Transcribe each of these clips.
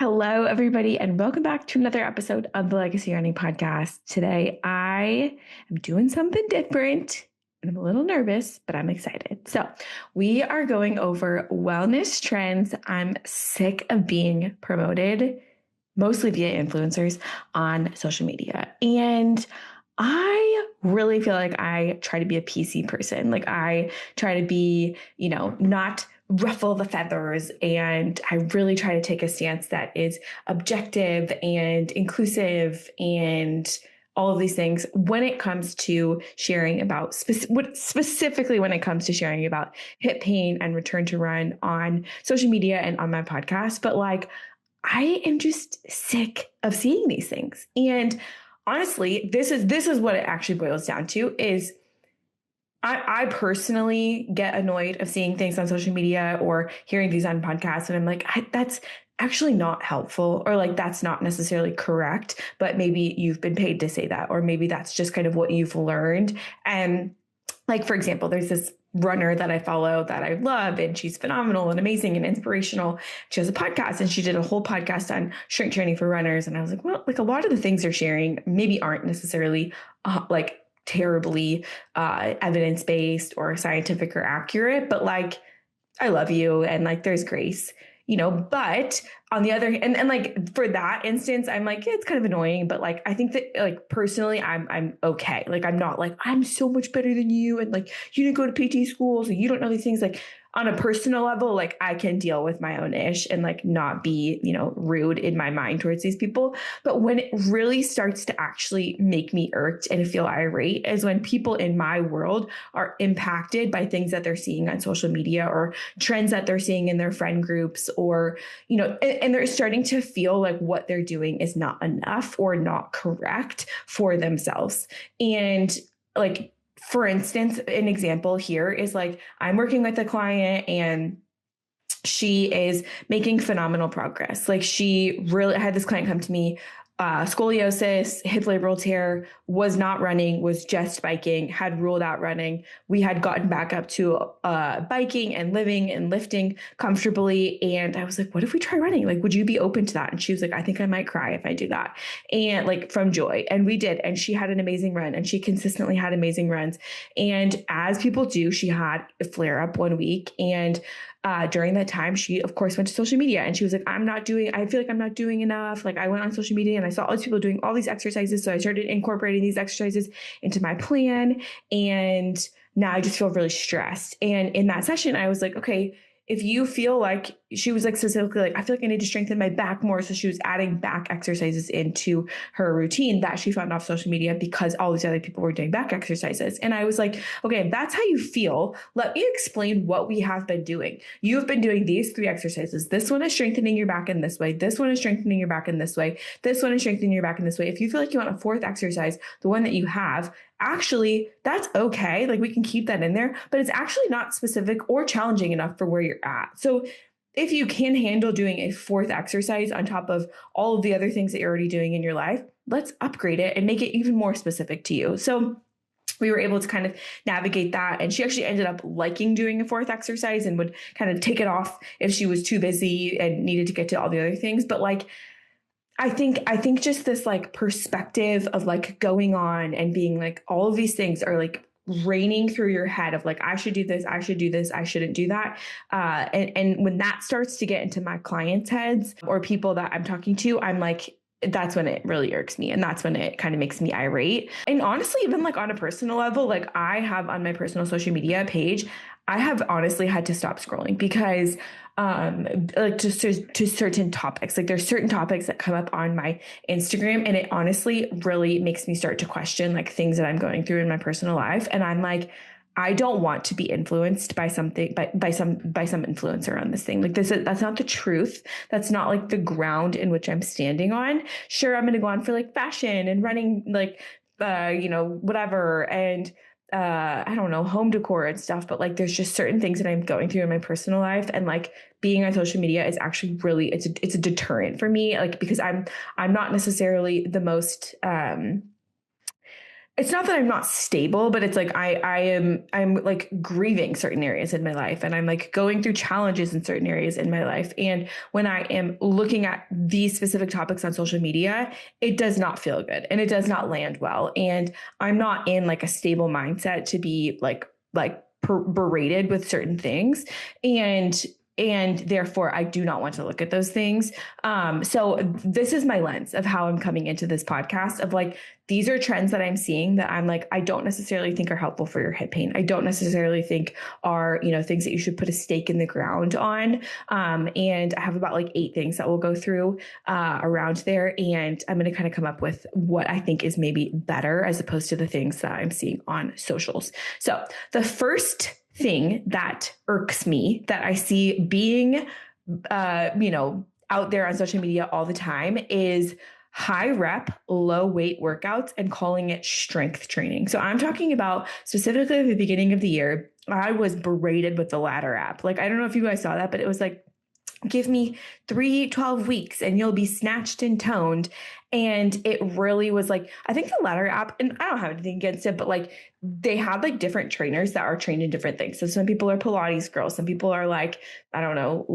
Hello, everybody, and welcome back to another episode of the Legacy Running Podcast. Today, I am doing something different, and I'm a little nervous, but I'm excited. So, we are going over wellness trends. I'm sick of being promoted, mostly via influencers, on social media. And I really feel like I try to be a PC person. Like I try to be, not ruffle the feathers. And I really try to take a stance that is objective and inclusive and all of these things when it comes to sharing about specifically when it comes to sharing about hip pain and return to run on social media and on my podcast. But like, I am just sick of seeing these things. And honestly, this is what it actually boils down to is I personally get annoyed of seeing things on social media or hearing these on podcasts. And I'm like, that's actually not helpful, or like, that's not necessarily correct, but maybe you've been paid to say that, or maybe that's just kind of what you've learned. And like, for example, there's this runner that I follow that I love, and she's phenomenal and amazing and inspirational. She has a podcast, and she did a whole podcast on strength training for runners. And I was like, well, like a lot of the things they're sharing maybe aren't necessarily like terribly evidence-based or scientific or accurate, but like, I love you, and like there's grace, but on the other hand, and like for that instance, I'm like, yeah, it's kind of annoying, but like I think that like personally I'm okay. Like I'm not like I'm so much better than you, and like you didn't go to PT school, so you don't know these things. Like on a personal level, like I can deal with my own ish and like not be, rude in my mind towards these people. But when it really starts to actually make me irked and feel irate is when people in my world are impacted by things that they're seeing on social media or trends that they're seeing in their friend groups, or, and they're starting to feel like what they're doing is not enough or not correct for themselves. And like, for instance, an example here is like I'm working with a client and she is making phenomenal progress. Like she really had this client come to me, scoliosis, hip labral tear, was not running, was just biking, had ruled out running. We had gotten back up to biking and living and lifting comfortably. And I was like, what if we try running? Like, would you be open to that? And she was like, I think I might cry if I do that. And like from joy. And we did. And she had an amazing run, and she consistently had amazing runs. And as people do, she had a flare up one week. And during that time, she, of course, went to social media, and she was like, I feel like I'm not doing enough. Like I went on social media and I saw all these people doing all these exercises. So I started incorporating these exercises into my plan. And now I just feel really stressed. And in that session, I was like, okay, if you feel like, she was like specifically like, I feel like I need to strengthen my back more. So she was adding back exercises into her routine that she found off social media because all these other people were doing back exercises. And I was like, okay, if that's how you feel, let me explain what we have been doing. You've been doing these 3 exercises. This one is strengthening your back in this way. This one is strengthening your back in this way. This one is strengthening your back in this way. If you feel like you want a 4th exercise, the one that you have, actually, that's okay. Like we can keep that in there, but it's actually not specific or challenging enough for where you're at. So if you can handle doing a 4th exercise on top of all of the other things that you're already doing in your life, let's upgrade it and make it even more specific to you. So we were able to kind of navigate that. And she actually ended up liking doing a 4th exercise and would kind of take it off if she was too busy and needed to get to all the other things. But like, I think just this like perspective of like going on and being like, all of these things are like raining through your head of like, I should do this, I should do this, I shouldn't do that. And when that starts to get into my clients' heads or people that I'm talking to, I'm like, that's when it really irks me. And that's when it kind of makes me irate. And honestly, even like on a personal level, like I have on my personal social media page, I have honestly had to stop scrolling because like to certain topics, like there's certain topics that come up on my Instagram, and it honestly really makes me start to question like things that I'm going through in my personal life. And I'm like, I don't want to be influenced by something, by some influencer on this thing. Like that's not the truth. That's not like the ground in which I'm standing on. Sure, I'm going to go on for like fashion and running, like, whatever. And, I don't know, home decor and stuff, but like, there's just certain things that I'm going through in my personal life. And like being on social media is actually really, it's a deterrent for me. Like, because I'm not necessarily the most, it's not that I'm not stable, but it's like I'm like grieving certain areas in my life, and I'm like going through challenges in certain areas in my life. And when I am looking at these specific topics on social media, it does not feel good and it does not land well. And I'm not in like a stable mindset to be berated with certain things. And therefore I do not want to look at those things. So this is my lens of how I'm coming into this podcast of like, these are trends that I'm seeing that I'm like, I don't necessarily think are helpful for your hip pain. I don't necessarily think are, things that you should put a stake in the ground on. And I have about like 8 things that we'll go through around there. And I'm going to kind of come up with what I think is maybe better as opposed to the things that I'm seeing on socials. So the first thing that irks me that I see being, out there on social media all the time is high rep, low weight workouts and calling it strength training. So I'm talking about specifically at the beginning of the year, I was berated with the ladder app. Like, I don't know if you guys saw that, but it was like, give me 12 weeks and you'll be snatched and toned. And it really was like, I think the ladder app, and I don't have anything against it, but like they had like different trainers that are trained in different things. So some people are Pilates girls. Some people are like, I don't know,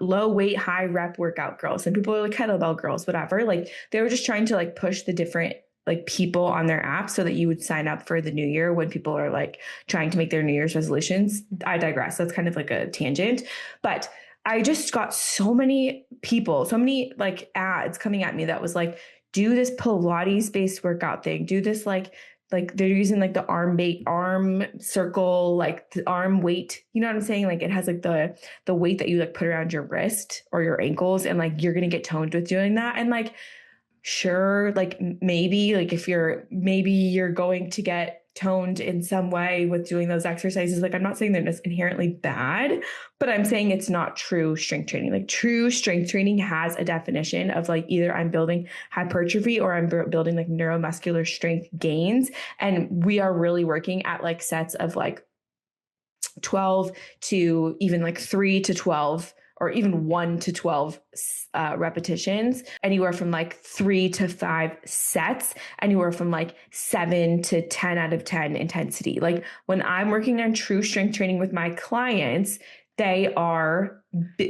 low weight, high rep workout girls. Some people are like kettlebell girls, whatever. Like they were just trying to like push the different like people on their app so that you would sign up for the new year when people are like trying to make their New Year's resolutions. I digress. That's kind of like a tangent, but I just got so many people, so many like ads coming at me that was like, do this Pilates based workout thing, do this like they're using like the arm circle, like the arm weight, you know what I'm saying? Like it has like the weight that you like put around your wrist or your ankles, and like you're going to get toned with doing that. And like, sure, like maybe like if you're going to get toned in some way with doing those exercises. Like I'm not saying they're just inherently bad, but I'm saying it's not true strength training. Like true strength training has a definition of like either I'm building hypertrophy or I'm building like neuromuscular strength gains. And we are really working at like sets of like 12 to even like 3 to 12 or even 1 to 12 repetitions, anywhere from like 3 to 5 sets, anywhere from like 7 to 10 out of 10 intensity. Like when I'm working on true strength training with my clients, they are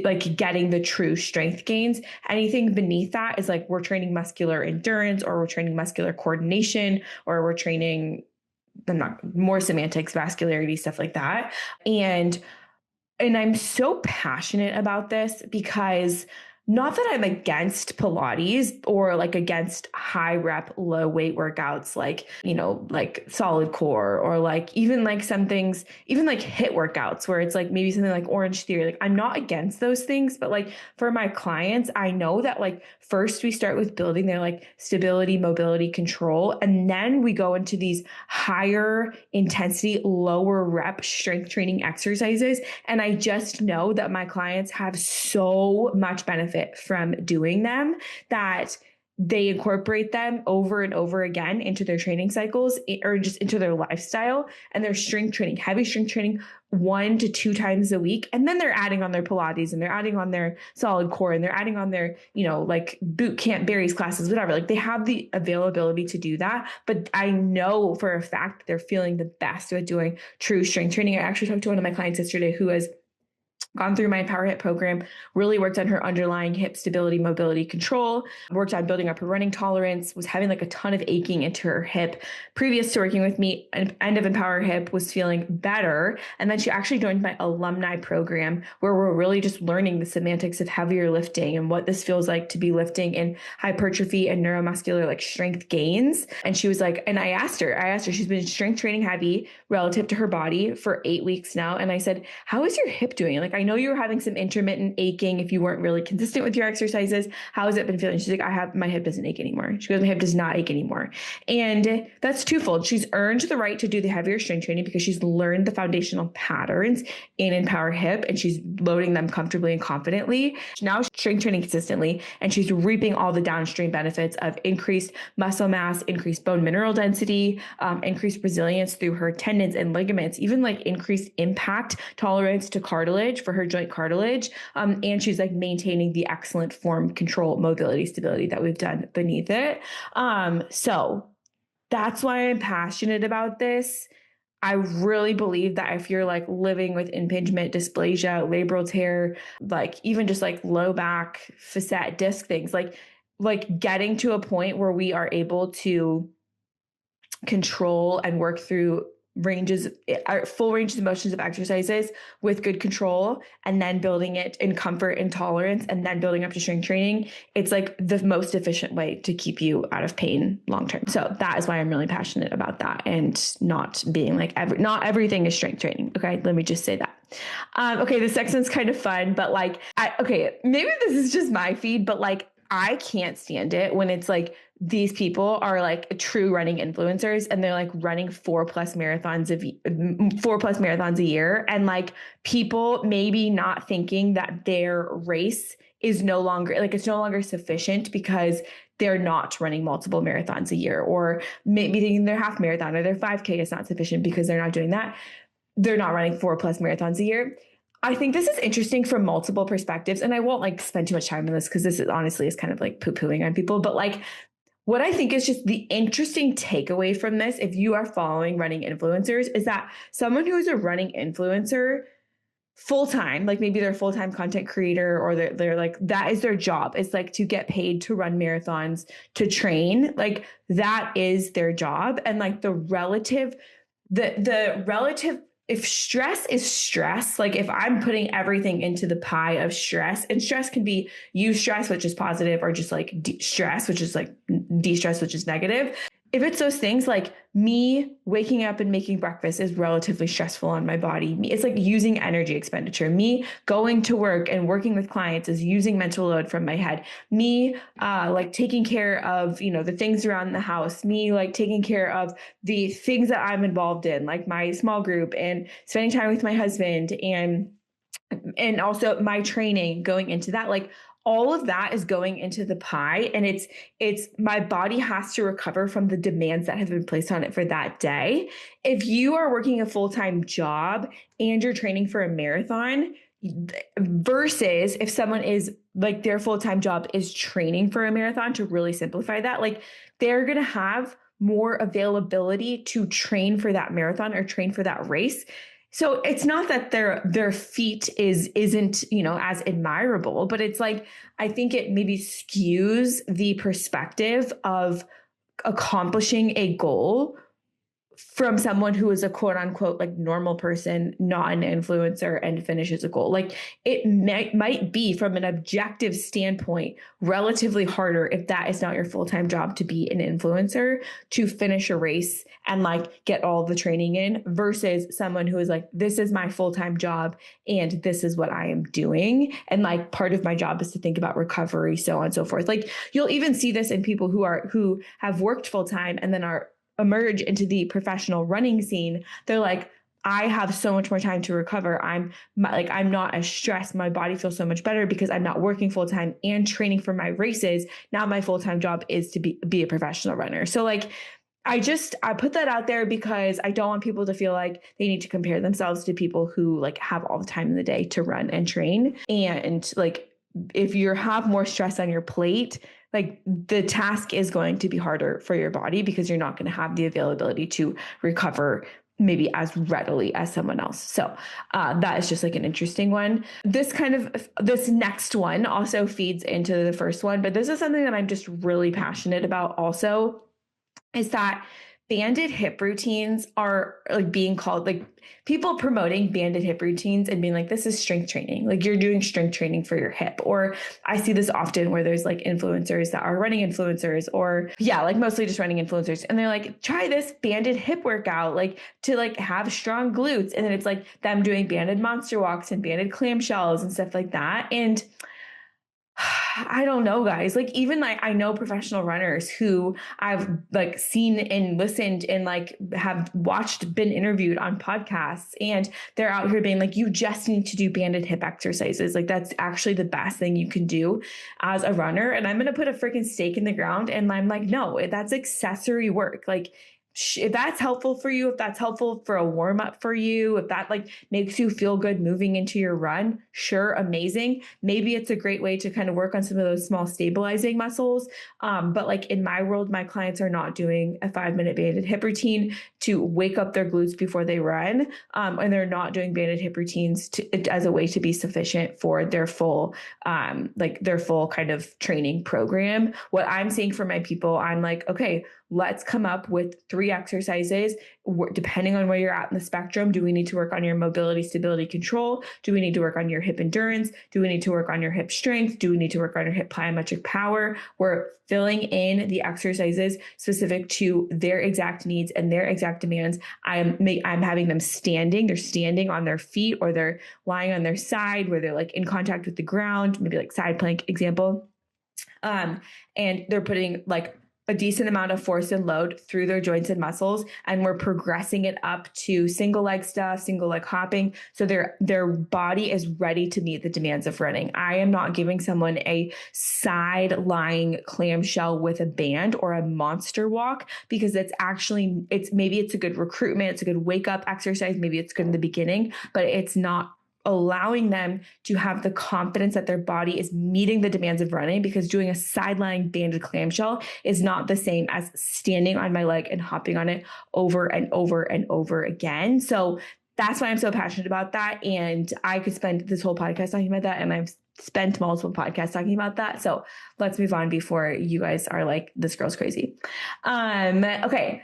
like getting the true strength gains. Anything beneath that is like we're training muscular endurance, or we're training muscular coordination, or we're training more semantics, vascularity, stuff like that. And I'm so passionate about this because not that I'm against Pilates or like against high rep, low weight workouts, like, like solid core, or like even like some things, even like HIIT workouts where it's like maybe something like Orange Theory. Like I'm not against those things, but like for my clients, I know that like first we start with building their like stability, mobility, control, and then we go into these higher intensity, lower rep strength training exercises. And I just know that my clients have so much benefit from doing them that they incorporate them over and over again into their training cycles or just into their lifestyle, and their strength training, heavy strength training 1 to 2 times a week. And then they're adding on their Pilates and they're adding on their solid core and they're adding on their, like boot camp berries classes, whatever. Like they have the availability to do that. But I know for a fact they're feeling the best with doing true strength training. I actually talked to one of my clients yesterday who has gone through my Empower Hip program, really worked on her underlying hip stability, mobility, control, worked on building up her running tolerance, was having like a ton of aching into her hip. Previous to working with me, end of Empower Hip, was feeling better. And then she actually joined my alumni program where we're really just learning the semantics of heavier lifting and what this feels like to be lifting in hypertrophy and neuromuscular like strength gains. And she was like, and I asked her, she's been strength training heavy relative to her body for 8 weeks now. And I said, how is your hip doing? Like, I know you were having some intermittent aching if you weren't really consistent with your exercises. How has it been feeling? She's like, my hip doesn't ache anymore. She goes, my hip does not ache anymore. And that's twofold. She's earned the right to do the heavier strength training because she's learned the foundational patterns in Empower Hip and she's loading them comfortably and confidently. Now she's strength training consistently and she's reaping all the downstream benefits of increased muscle mass, increased bone mineral density, increased resilience through her tendons and ligaments, even like increased impact tolerance to cartilage for her joint cartilage. And she's like maintaining the excellent form, control, mobility, stability that we've done beneath it. So that's why I'm passionate about this. I really believe that if you're like living with impingement, dysplasia, labral tear, like even just like low back, facet, disc things, like getting to a point where we are able to control and work through full ranges of motions of exercises with good control, and then building it in comfort and tolerance, and then building up to strength training. It's like the most efficient way to keep you out of pain long term. So that is why I'm really passionate about that, and not being like not everything is strength training. Okay, let me just say that. Okay, this next one's kind of fun, but like, okay, maybe this is just my feed, but like I can't stand it when it's like these people are like true running influencers and they're like running 4+ marathons a year, and like people maybe not thinking that their race is no longer like, it's no longer sufficient because they're not running multiple marathons a year, or maybe thinking their half marathon or their 5K is not sufficient because they're not doing that. They're not running 4+ marathons a year. I think this is interesting from multiple perspectives, and I won't like spend too much time on this because this is honestly kind of like poo-pooing on people, but like what I think is just the interesting takeaway from this, if you are following running influencers, is that someone who is a running influencer full-time, like maybe they're a full-time content creator, or they're like, that is their job. It's like to get paid to run marathons, to train, like that is their job. And like the relative, if stress is stress, like if I'm putting everything into the pie of stress, and stress can be eustress, which is positive, or just like stress, which is like de-stress, which is negative. If it's those things, like me waking up and making breakfast is relatively stressful on my body. It's like using energy expenditure. Me going to work and working with clients is using mental load from my head. Me like taking care of, the things around the house. Me like taking care of the things that I'm involved in, like my small group and spending time with my husband, and also my training going into that. Like all of that is going into the pie, and it's my body has to recover from the demands that have been placed on it for that day. If you are working a full-time job and you're training for a marathon, versus if someone is like their full-time job is training for a marathon, to really simplify that, like they're going to have more availability to train for that marathon or train for that race. So it's not that their feat isn't, as admirable, but it's like, I think it maybe skews the perspective of accomplishing a goal from someone who is a quote unquote like normal person, not an influencer, and finishes a goal. Like it might be from an objective standpoint relatively harder, if that is not your full-time job, to be an influencer, to finish a race and like get all the training in, versus someone who is like, this is my full-time job and this is what I am doing, and like part of my job is to think about recovery, so on and so forth. Like you'll even see this in people who have worked full-time and then emerge into the professional running scene. They're like, I have so much more time to recover. I'm not as stressed. My body feels so much better because I'm not working full time and training for my races. Now my full-time job is to be a professional runner. So like, I put that out there because I don't want people to feel like they need to compare themselves to people who like have all the time in the day to run and train. And like, if you have more stress on your plate, like the task is going to be harder for your body because you're not going to have the availability to recover maybe as readily as someone else. So that is just like an interesting one. This next one also feeds into the first one, but this is something that I'm just really passionate about also, is that banded hip routines are like being called, like people promoting banded hip routines and being like, this is strength training. Like you're doing strength training for your hip. Or I see this often where there's like influencers that are running influencers, or like mostly just running influencers. And they're like, try this banded hip workout, like to like have strong glutes. And then it's like them doing banded monster walks and banded clamshells and stuff like that. And I don't know, guys. Like even like I know professional runners who I've like seen and listened and like have watched, been interviewed on podcasts, and they're out here being like, you just need to do banded hip exercises. Like that's actually the best thing you can do as a runner. And I'm going to put a freaking stake in the ground. And I'm like, no, that's accessory work. Like if that's helpful for you, if that's helpful for a warm up for you, if that like makes you feel good moving into your run, sure, amazing. Maybe it's a great way to kind of work on some of those small stabilizing muscles. But like in my world, my clients are not doing a 5-minute banded hip routine to wake up their glutes before they run. And they're not doing banded hip routines as a way to be sufficient for their full kind of training program. What I'm seeing for my people, I'm like, okay, let's come up with 3 exercises depending on where you're at in the spectrum. Do we need to work on your mobility, stability, control? Do we need to work on your hip endurance? Do we need to work on your hip strength? Do we need to work on your hip plyometric power? We're filling in the exercises specific to their exact needs and their exact demands. I'm having them standing. They're standing on their feet, or they're lying on their side where they're like in contact with the ground, maybe like side plank example. And they're putting like a decent amount of force and load through their joints and muscles, and we're progressing it up to single leg stuff, single leg hopping, so their body is ready to meet the demands of running. I am not giving someone a side lying clamshell with a band or a monster walk, because maybe it's a good recruitment, it's a good wake up exercise, maybe it's good in the beginning, but it's not allowing them to have the confidence that their body is meeting the demands of running, because doing a sideline banded clamshell is not the same as standing on my leg and hopping on it over and over and over again. So that's why I'm so passionate about that. And I could spend this whole podcast talking about that, and I've spent multiple podcasts talking about that. So let's move on before you guys are like, this girl's crazy. Okay.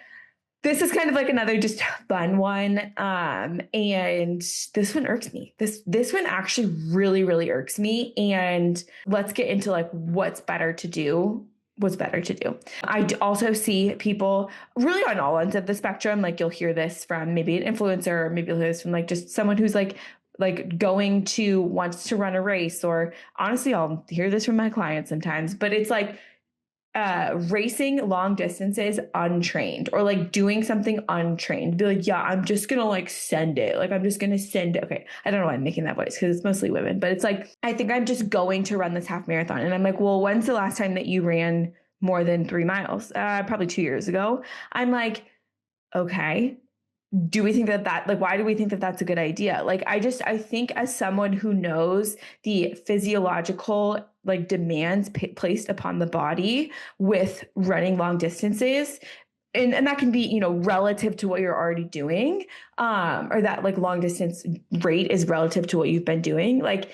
This is kind of like another just fun one. And this one irks me. This one actually really, really irks me. And let's get into like what's better to do. I also see people really on all ends of the spectrum. Like you'll hear this from maybe an influencer, or maybe you'll hear this from like just someone who's like wants to run a race, or honestly, I'll hear this from my clients sometimes, but it's like, racing long distances untrained, or like doing something untrained. Be like, yeah, I'm just gonna like send it. Like, I'm just gonna send it. Okay. I don't know why I'm making that voice, because it's mostly women, but it's like, I think I'm just going to run this half marathon. And I'm like, well, when's the last time that you ran more than 3 miles? Probably 2 years ago. I'm like, okay. Do we think that like, why do we think that that's a good idea? Like, I think as someone who knows the physiological like demands placed upon the body with running long distances, and that can be, you know, relative to what you're already doing, or that like long distance rate is relative to what you've been doing. Like,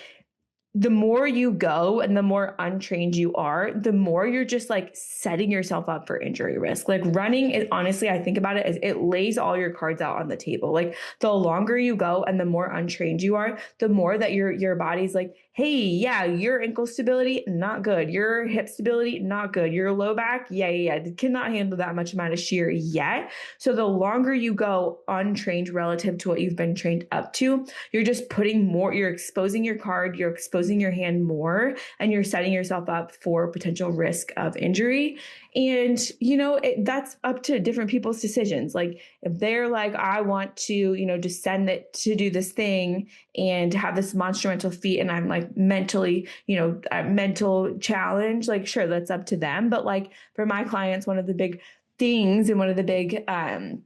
the more you go and the more untrained you are, the more you're just like setting yourself up for injury risk. Like running is, honestly, I think about it as it lays all your cards out on the table. Like the longer you go and the more untrained you are, the more that your body's like, hey, yeah, your ankle stability, not good. Your hip stability, not good. Your low back, yeah. It cannot handle that much amount of shear yet. So the longer you go untrained relative to what you've been trained up to, you're just putting more, you're exposing your card, you're exposing your hand more, and you're setting yourself up for potential risk of injury. And, you know, that's up to different people's decisions. Like if they're like, I want to, you know, just send it to do this thing and have this monumental feat, and I'm like mentally, you know, a mental challenge, like, sure, that's up to them. But like for my clients, one of the big things and one of the big, kind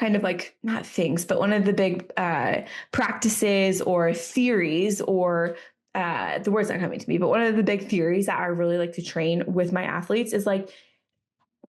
of like not things, but one of the big practices or theories, or the word's not coming to me, but one of the big theories that I really like to train with my athletes is like,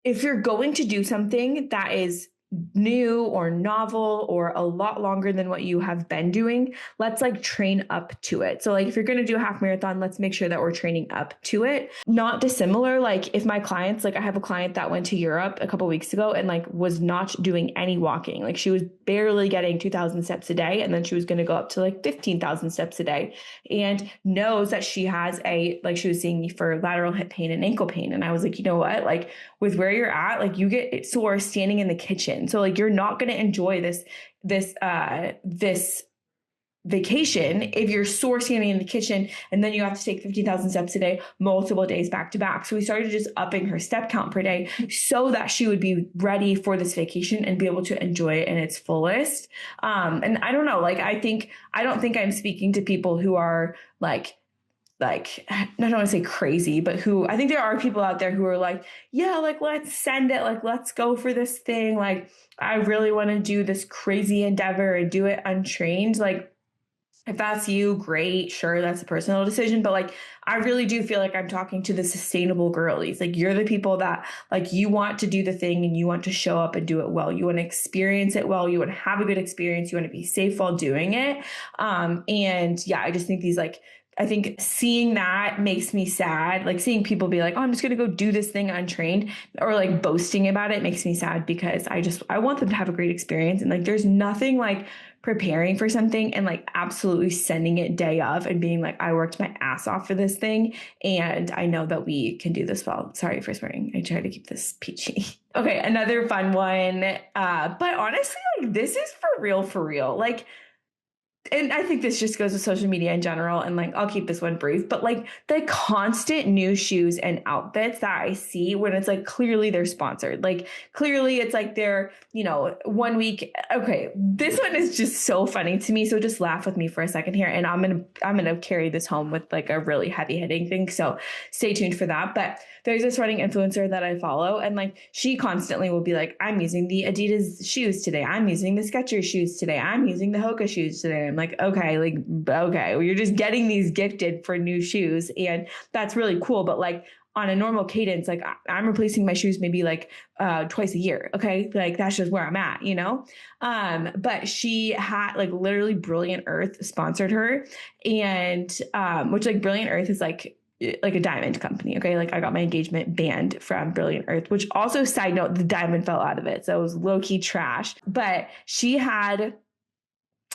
if you're going to do something that is new or novel or a lot longer than what you have been doing, let's like train up to it. So like if you're going to do a half marathon, let's make sure that we're training up to it. Not dissimilar. Like if my clients, like I have a client that went to Europe a couple weeks ago and like was not doing any walking. Like she was barely getting 2,000 steps a day. And then she was going to go up to like 15,000 steps a day, and knows that she has like she was seeing me for lateral hip pain and ankle pain. And I was like, you know what, like with where you're at, like you get sore standing in the kitchen. So like, you're not going to enjoy this vacation if you're sore standing in the kitchen, and then you have to take 15,000 steps a day, multiple days back to back. So we started just upping her step count per day so that she would be ready for this vacation and be able to enjoy it in its fullest. And I don't know, like, I don't think I'm speaking to people who are like like, I don't want to say crazy, but who I think there are people out there who are like, yeah, like, let's send it. Like, let's go for this thing. Like, I really want to do this crazy endeavor and do it untrained. Like, if that's you, great. Sure, that's a personal decision. But like, I really do feel like I'm talking to the sustainable girlies. Like, you're the people that like you want to do the thing and you want to show up and do it well. You want to experience it well. You want to have a good experience. You want to be safe while doing it. And yeah, I just think I think seeing that makes me sad. Like seeing people be like, oh, I'm just going to go do this thing untrained or like boasting about it makes me sad because I want them to have a great experience. And like, there's nothing like preparing for something and like absolutely sending it day of and being like, I worked my ass off for this thing. And I know that we can do this well. Sorry for swearing. I try to keep this peachy. Okay. Another fun one. But honestly, like this is for real, for real. Like, and I think this just goes with social media in general. And like, I'll keep this one brief, but like the constant new shoes and outfits that I see when it's like clearly they're sponsored, like clearly it's like they're, 1 week. Okay. This one is just so funny to me. So just laugh with me for a second here. And I'm going to carry this home with like a really heavy hitting thing. So stay tuned for that. But there's this running influencer that I follow and like she constantly will be like, I'm using the Adidas shoes today. I'm using the Skechers shoes today. I'm using the Hoka shoes today. I'm like, okay, well, you're just getting these gifted for new shoes. And that's really cool. But like on a normal cadence, like I'm replacing my shoes maybe like twice a year. Okay. Like that's just where I'm at, but she had like literally Brilliant Earth sponsored her and which like Brilliant Earth is like a diamond company. Okay. Like I got my engagement band from Brilliant Earth, which also side note, the diamond fell out of it. So it was low key trash, but she had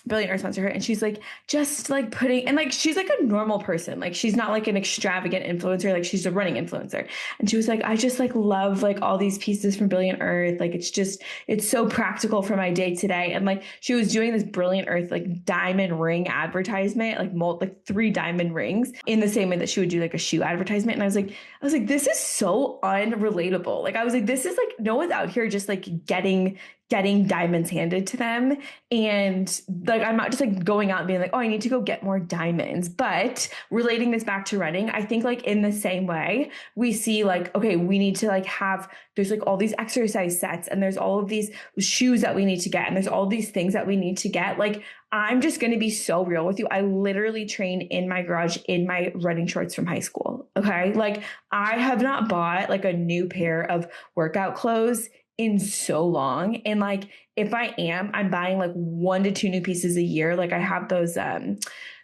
Brilliant Earth sponsor her and she's like just like putting and like she's like a normal person, like she's not like an extravagant influencer, like she's a running influencer, and she was like, I just like love like all these pieces from Brilliant Earth, like it's so practical for my day today. And like she was doing this Brilliant Earth like diamond ring advertisement, like 3 diamond rings in the same way that she would do like a shoe advertisement. And I was like this is so unrelatable. Like I was like, this is like no one's out here just like getting diamonds handed to them. And like, I'm not just like going out and being like, oh, I need to go get more diamonds. But relating this back to running, I think like in the same way, we see like, okay, we need to like there's like all these exercise sets and there's all of these shoes that we need to get. And there's all these things that we need to get. Like, I'm just going to be so real with you. I literally train in my garage in my running shorts from high school. Okay. Like I have not bought like a new pair of workout clothes in so long. And like, if I'm buying like 1 to 2 new pieces a year. Like I have those,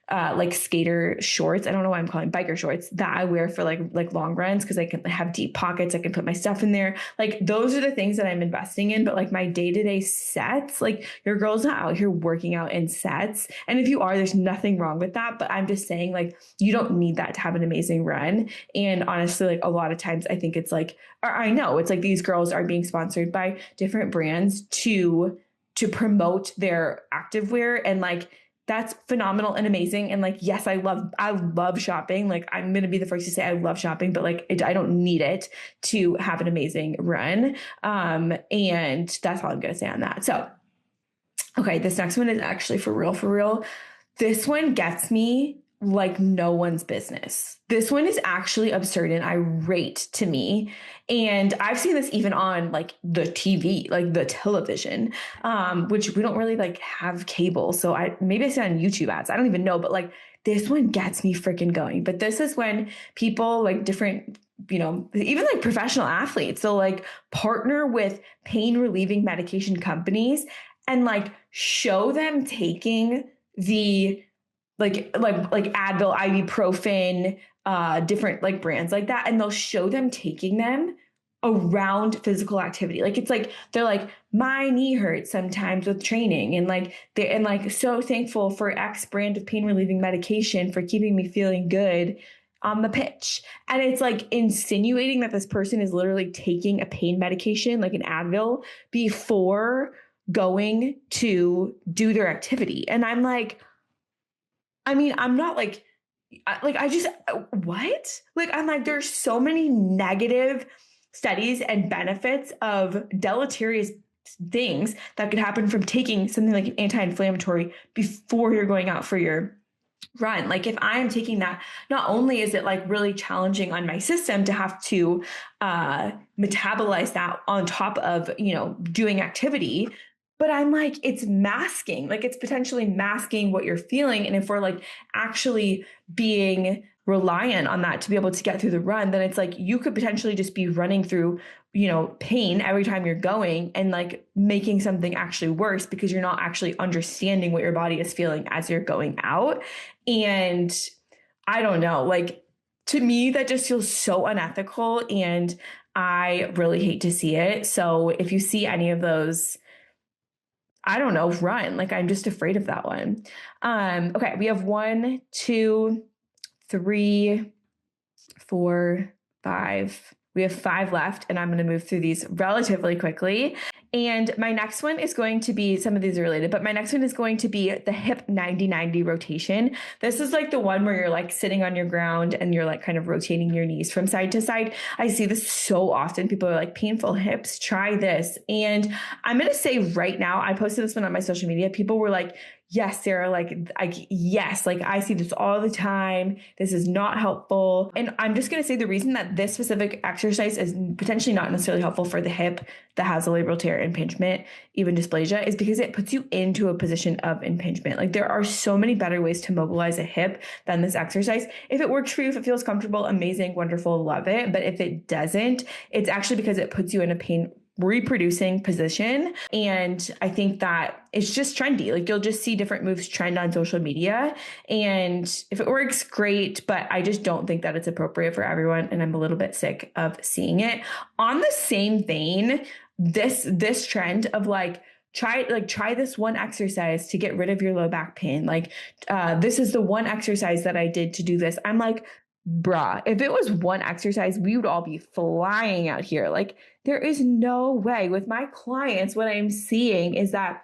like skater shorts. I don't know why I'm calling biker shorts that I wear for like long runs. Cause I can have deep pockets. I can put my stuff in there. Like those are the things that I'm investing in. But like my day-to-day sets, like your girl's not out here working out in sets. And if you are, there's nothing wrong with that. But I'm just saying like, you don't need that to have an amazing run. And honestly, like a lot of times I think it's like, or I know it's like these girls are being sponsored by different brands to promote their activewear. And like, that's phenomenal and amazing. And like, yes, I love shopping. Like I'm going to be the first to say I love shopping, but like, I don't need it to have an amazing run. And that's all I'm going to say on that. So, okay. This next one is actually for real, for real. This one gets me like no one's business. This one is actually absurd and irate to me. And I've seen this even on like the TV, like the television, which we don't really like have cable. So maybe I see it on YouTube ads. I don't even know, but like this one gets me freaking going. But this is when people like different, even like professional athletes, so like partner with pain relieving medication companies and like show them taking the like Advil, ibuprofen, different like brands like that. And they'll show them taking them around physical activity. Like, it's like, they're like, my knee hurts sometimes with training. And like, they're like, so thankful for X brand of pain relieving medication for keeping me feeling good on the pitch. And it's like insinuating that this person is literally taking a pain medication, like an Advil, before going to do their activity. And I'm like, I mean, I'm not like, I just, what? Like, I'm like, there's so many negative studies and benefits of deleterious things that could happen from taking something like an anti-inflammatory before you're going out for your run. Like if I am taking that, not only is it like really challenging on my system to have to metabolize that on top of, doing activity, but I'm like, it's masking, like it's potentially masking what you're feeling. And if we're like actually being reliant on that to be able to get through the run, then it's like you could potentially just be running through, pain every time you're going and like making something actually worse because you're not actually understanding what your body is feeling as you're going out. And I don't know, like to me, that just feels so unethical. And I really hate to see it. So if you see any of those, I don't know, run. Like I'm just afraid of that one. Okay, we have 1, 2, 3, 4, 5. We have 5 left, and I'm going to move through these relatively quickly. And my next one is going to be, some of these are related, but my next one is going to be the hip 90-90 rotation. This is like the one where you're like sitting on your ground and you're like kind of rotating your knees from side to side. I see this so often. People are like, painful hips, try this. And I'm going to say right now, I posted this one on my social media. People were like, yes, Sarah, yes, like I see this all the time. This is not helpful. And I'm just going to say the reason that this specific exercise is potentially not necessarily helpful for the hip that has a labral tear, impingement, even dysplasia, is because it puts you into a position of impingement. Like there are so many better ways to mobilize a hip than this exercise. If it works for you, if it feels comfortable, amazing, wonderful, love it. But if it doesn't, it's actually because it puts you in a pain reproducing position. And I think that it's just trendy. Like you'll just see different moves trend on social media. And if it works, great. But I just don't think that it's appropriate for everyone. And I'm a little bit sick of seeing it. On the same vein, this trend of like, try this one exercise to get rid of your low back pain. Like, this is the one exercise that I did to do this. I'm like, bruh, if it was one exercise, we would all be flying out here. Like, there is no way. With my clients, what I'm seeing is that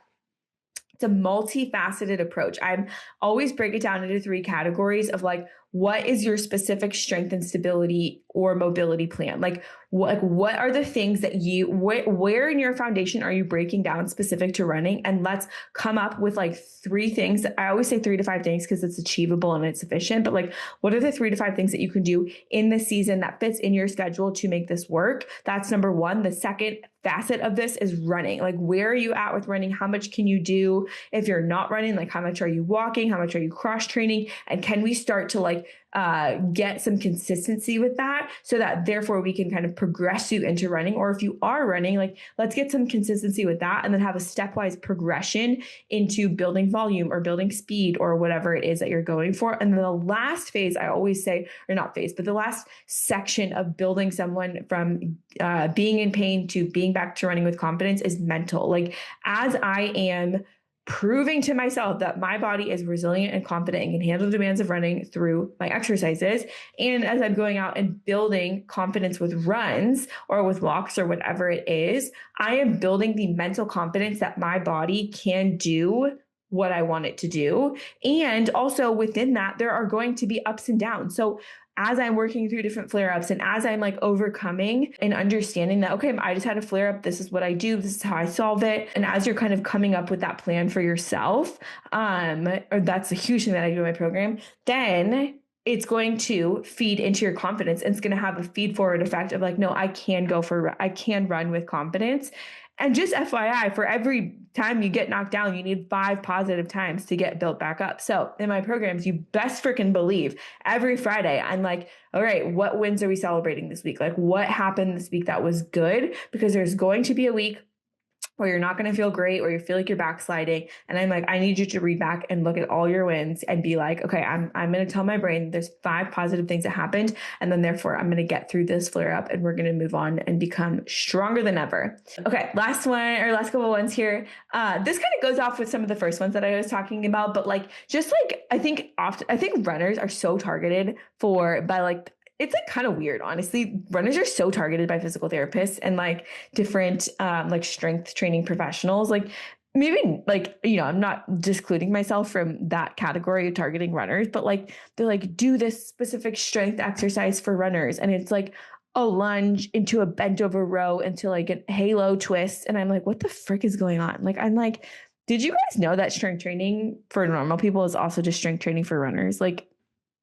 it's a multifaceted approach. I'm always break it down into 3 categories of like, what is your specific strength and stability or mobility plan? Like what are the things that where in your foundation are you breaking down specific to running? And let's come up with like 3 things. I always say 3 to 5 things because it's achievable and it's sufficient, but like, what are the 3 to 5 things that you can do in the season that fits in your schedule to make this work? That's number 1. The second facet of this is running. Like, where are you at with running? How much can you do? If you're not running, like how much are you walking? How much are you cross training? And can we start to like get some consistency with that so that therefore we can kind of progress you into running? Or if you are running, like let's get some consistency with that and then have a stepwise progression into building volume or building speed or whatever it is that you're going for. And then the last phase, I always say, or not phase, but the last section of building someone from being in pain to being back to running with confidence is mental. Like as I am proving to myself that my body is resilient and confident and can handle the demands of running through my exercises. And as I'm going out and building confidence with runs or with walks or whatever it is, I am building the mental confidence that my body can do what I want it to do. And also within that, there are going to be ups and downs. So as I'm working through different flare-ups and as I'm like overcoming and understanding that, okay, I just had a flare-up, this is what I do, this is how I solve it. And as you're kind of coming up with that plan for yourself, or that's a huge thing that I do in my program, then it's going to feed into your confidence and it's going to have a feed forward effect of like, no, I can run with confidence. And just FYI, for every time you get knocked down, you need 5 positive times to get built back up. So in my programs, you best freaking believe every Friday, I'm like, all right, what wins are we celebrating this week? Like what happened this week that was good? Because there's going to be a week where you're not going to feel great, or you feel like you're backsliding. And I'm like, I need you to read back and look at all your wins and be like, okay, I'm going to tell my brain there's 5 positive things that happened. And then therefore I'm going to get through this flare up and we're going to move on and become stronger than ever. Okay. Last couple ones here. This kind of goes off with some of the first ones that I was talking about, but like, just like, I think runners are so targeted it's like kind of weird, honestly. Runners are so targeted by physical therapists and like different like strength training professionals. Like maybe like, I'm not excluding myself from that category of targeting runners, but like they're like, do this specific strength exercise for runners. And it's like a lunge into a bent over row into like a halo twist. And I'm like, what the frick is going on? Like, I'm like, Did you guys know that strength training for normal people is also just strength training for runners? Like,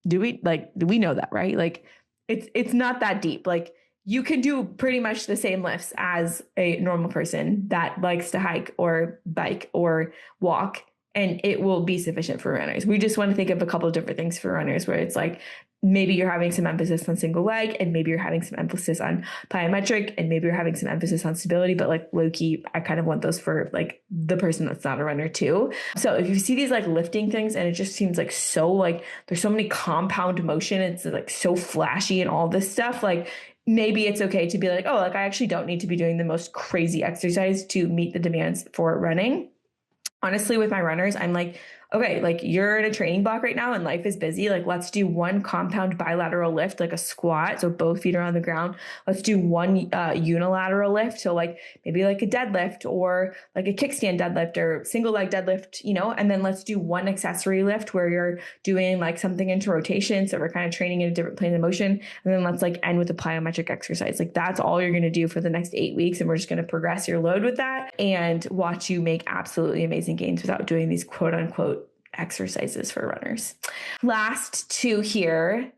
do we know that, right? Like, it's not that deep. Like, you can do pretty much the same lifts as a normal person that likes to hike or bike or walk, and it will be sufficient for runners. We just want to think of a couple of different things for runners where it's like maybe you're having some emphasis on single leg, and maybe you're having some emphasis on plyometric, and maybe you're having some emphasis on stability, but like low key, I kind of want those for like the person that's not a runner too. So if you see these like lifting things and it just seems like so like there's so many compound motion, it's like so flashy and all this stuff, like maybe it's okay to be like, oh, like I actually don't need to be doing the most crazy exercise to meet the demands for running. Honestly, with my runners, I'm like, okay, like you're in a training block right now and life is busy. Like, let's do one compound bilateral lift, like a squat. So both feet are on the ground. Let's do one unilateral lift. So like maybe like a deadlift or like a kickstand deadlift or single leg deadlift, and then let's do one accessory lift where you're doing like something into rotation. So we're kind of training in a different plane of motion. And then let's like end with a plyometric exercise. Like that's all you're going to do for the next 8 weeks. And we're just going to progress your load with that and watch you make absolutely amazing gains without doing these quote unquote exercises for runners. Last two here,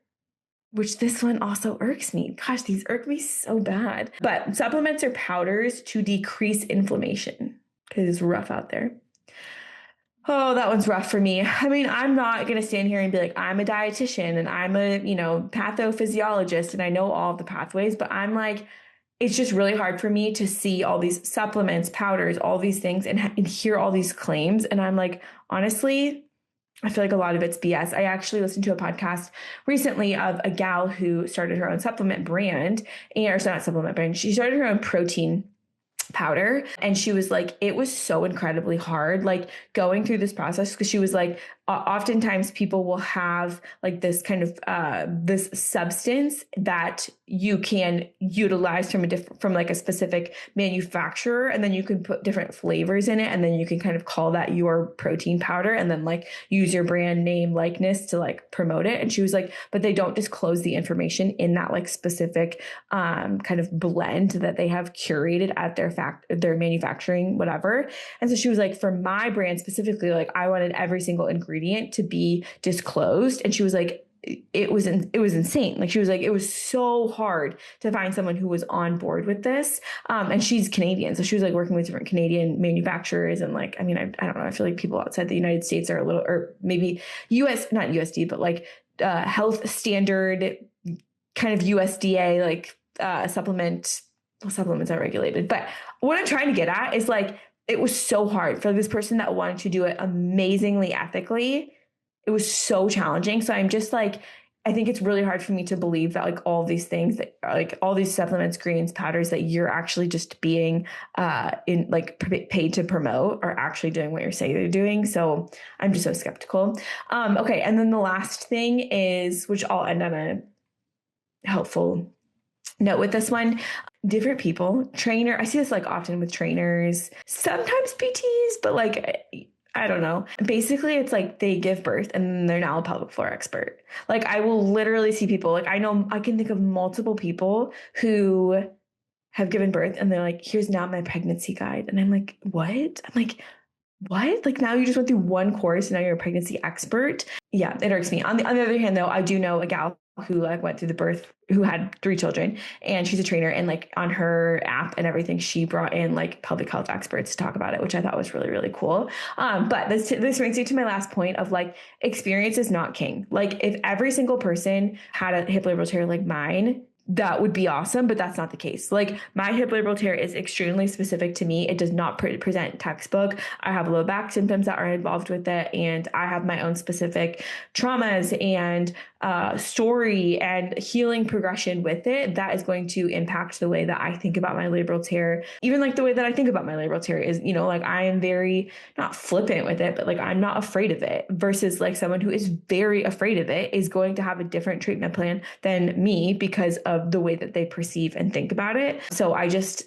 which this one also irks me. Gosh, these irk me so bad. But supplements or powders to decrease inflammation because it's rough out there. Oh, that one's rough for me. I mean, I'm not going to stand here and be like, I'm a dietitian and I'm a, pathophysiologist and I know all the pathways, but I'm like, it's just really hard for me to see all these supplements, powders, all these things and hear all these claims. And I'm like, honestly, I feel like a lot of it's BS. I actually listened to a podcast recently of a gal who started her own supplement brand, or it's not a supplement brand. She started her own protein powder. And she was like, it was so incredibly hard, like going through this process. Cause she was like, oftentimes people will have like this kind of, this substance that you can utilize from like a specific manufacturer. And then you can put different flavors in it. And then you can kind of call that your protein powder and then like use your brand name likeness to like promote it. And she was like, but they don't disclose the information in that like specific, kind of blend that they have curated at their manufacturing, whatever. And so she was like, for my brand specifically, like I wanted every single ingredient to be disclosed. And she was like, it was insane. Like she was like, it was so hard to find someone who was on board with this. And she's Canadian. So she was like working with different Canadian manufacturers. And like, I mean, I don't know. I feel like people outside the United States are a little, or maybe not USD, but like, health standard kind of USDA, like, supplements are regulated. But what I'm trying to get at is like, it was so hard for this person that wanted to do it amazingly ethically. It was so challenging. So I'm just like, I think it's really hard for me to believe that like all these things that like all these supplements, greens, powders that you're actually just being in like paid to promote are actually doing what you're saying they're doing. So I'm just so skeptical. Okay. And then the last thing is, which I'll end on a helpful note with this one. Different people, I see this like often with trainers, sometimes PTs, but like, I don't know. Basically, it's like they give birth and they're now a pelvic floor expert. Like I will literally see people, like I can think of multiple people who have given birth and they're like, here's now my pregnancy guide. And I'm like, what? I'm like, what? Like now you just went through one course and now you're a pregnancy expert. Yeah, it irks me. On the other hand, though, I do know a gal who like went through the birth, who had 3 children, and she's a trainer, and like on her app and everything, she brought in like pelvic health experts to talk about it, which I thought was really, really cool. But this brings me to my last point of like, experience is not king. Like if every single person had a hip labral tear like mine, that would be awesome, but that's not the case. Like my hip labral tear is extremely specific to me. It does not present textbook. I have low back symptoms that are involved with it, and I have my own specific traumas and story and healing progression with it that is going to impact the way that I think about my labral tear. Even like the way that I think about my labral tear is, like I am very not flippant with it, but like I'm not afraid of it, versus like someone who is very afraid of it is going to have a different treatment plan than me because of the way that they perceive and think about it. So I just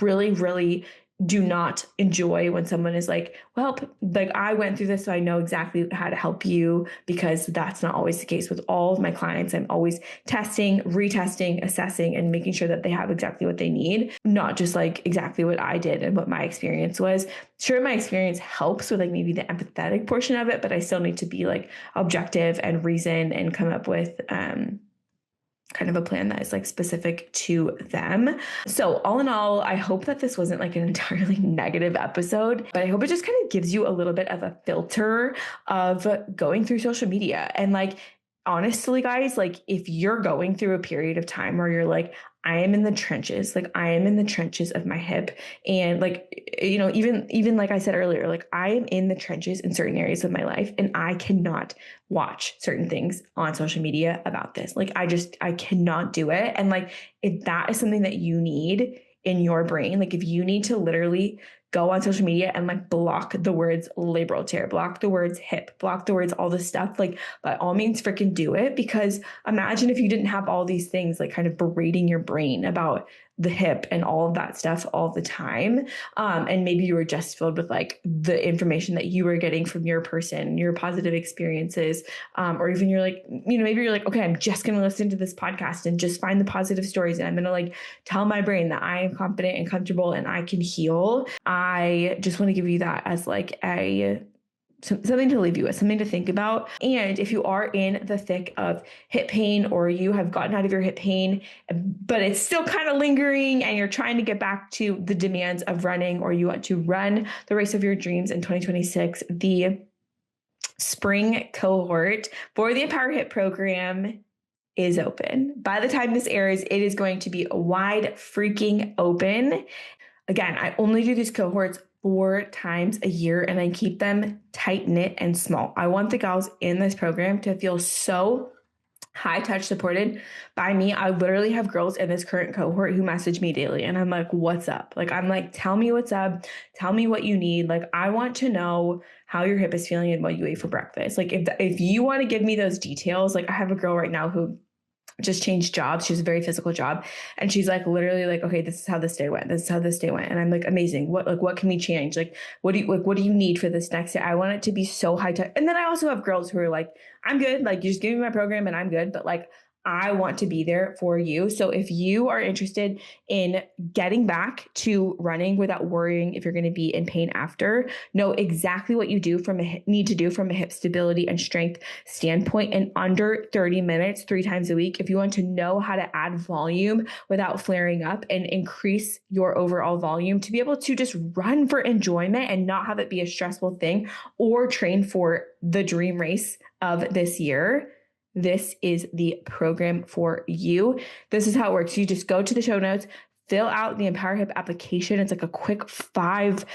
really, really do not enjoy when someone is like, well, like I went through this, so I know exactly how to help you, because that's not always the case with all of my clients. I'm always testing, retesting, assessing, and making sure that they have exactly what they need, not just like exactly what I did and what my experience was. Sure, my experience helps with like maybe the empathetic portion of it, but I still need to be like objective and reason and come up with kind of a plan that is like specific to them. So all in all, I hope that this wasn't like an entirely negative episode, but I hope it just kind of gives you a little bit of a filter of going through social media. And like, honestly, guys, like if you're going through a period of time where you're like, I am in the trenches, like I am in the trenches of my hip. And like, you know, even like I said earlier, like I am in the trenches in certain areas of my life, and I cannot watch certain things on social media about this. Like I cannot do it. And like, if that is something that you need in your brain, like if you need to literally go on social media and like block the words labral tear, block the words hip, block the words, all this stuff, like by all means freaking do it. Because imagine if you didn't have all these things like kind of berating your brain about the hip and all of that stuff all the time. And maybe you were just filled with like the information that you were getting from your person, your positive experiences, or even you're like, you know, maybe you're like, okay, I'm just going to listen to this podcast and just find the positive stories. And I'm going to like tell my brain that I am confident and comfortable and I can heal. I just want to give you that as like something to leave you with, something to think about. And if you are in the thick of hip pain, or you have gotten out of your hip pain, but it's still kind of lingering and you're trying to get back to the demands of running, or you want to run the race of your dreams in 2026, the spring cohort for the Empower Hip program is open. By the time this airs, it is going to be wide freaking open. Again, I only do these cohorts 4 times a year, and I keep them tight knit and small. I want the gals in this program to feel so high touch supported by me. I literally have girls in this current cohort who message me daily, and I'm like, what's up? Like, I'm like, tell me what's up. Tell me what you need. Like, I want to know how your hip is feeling and what you ate for breakfast. Like, if you want to give me those details, like I have a girl right now who just changed jobs. She has a very physical job. And she's like, literally like, okay, this is how this day went. This is how this day went. And I'm like, amazing. What can we change? Like, what do you need for this next day? I want it to be so high tech. And then I also have girls who are like, I'm good. Like, you just give me my program and I'm good. But like, I want to be there for you. So if you are interested in getting back to running without worrying if you're going to be in pain after, know exactly what you need to do from a hip stability and strength standpoint in under 30 minutes, 3 times a week. If you want to know how to add volume without flaring up and increase your overall volume to be able to just run for enjoyment and not have it be a stressful thing, or train for the dream race of this year, this is the program for you. This is how it works. You just go to the show notes, fill out the Empower Hip application. It's like a quick 5-question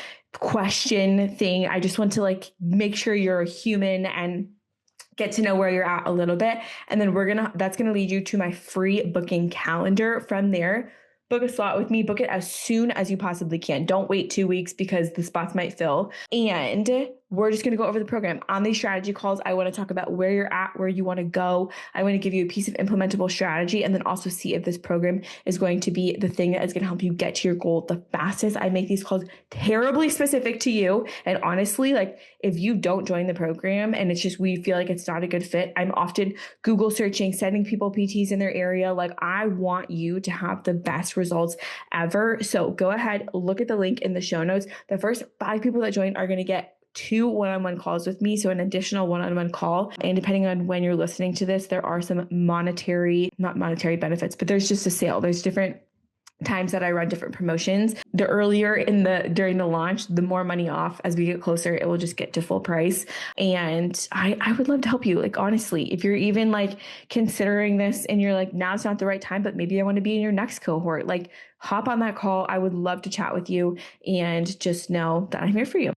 thing. I just want to like make sure you're a human and get to know where you're at a little bit. And then that's going to lead you to my free booking calendar. From there, book a slot with me, book it as soon as you possibly can. Don't wait 2 weeks because the spots might fill. And we're just going to go over the program. On these strategy calls, I want to talk about where you're at, where you want to go. I want to give you a piece of implementable strategy, and then also see if this program is going to be the thing that is going to help you get to your goal the fastest. I make these calls terribly specific to you. And honestly, like if you don't join the program and it's just, we feel like it's not a good fit, I'm often Google searching, sending people PTs in their area. Like I want you to have the best results ever. So go ahead, look at the link in the show notes. The first 5 people that join are going to get 2 one-on-one calls with me. So an additional one-on-one call. And depending on when you're listening to this, there are some not monetary benefits, but there's just a sale. There's different times that I run different promotions. The earlier during the launch, the more money off. As we get closer, it will just get to full price. And I would love to help you. Like, honestly, if you're even like considering this and you're like, now it's not the right time, but maybe I want to be in your next cohort, like hop on that call. I would love to chat with you, and just know that I'm here for you.